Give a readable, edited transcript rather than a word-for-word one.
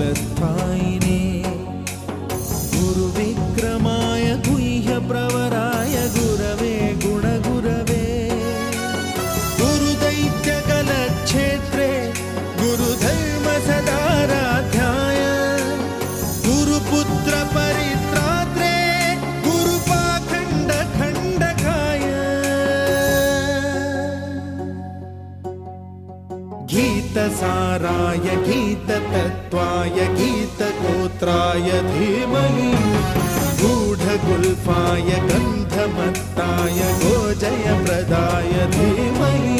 कालस्थायिने गुरुविक्रमाय गुह्यप्रवराय गुरवे गुणगुरवे गुरुदैत्यकलक्षेत्रे गुरुधर्मसदाराध्याय गुरुपुत्रपरित्रात्रे गुरुपाखण्डखण्डकाय गीतसाराय गीततत्त्वाय गीतगोत्राय धीमहि गूढगुल्फाय गन्धमत्ताय गोजयप्रदाय धीमहि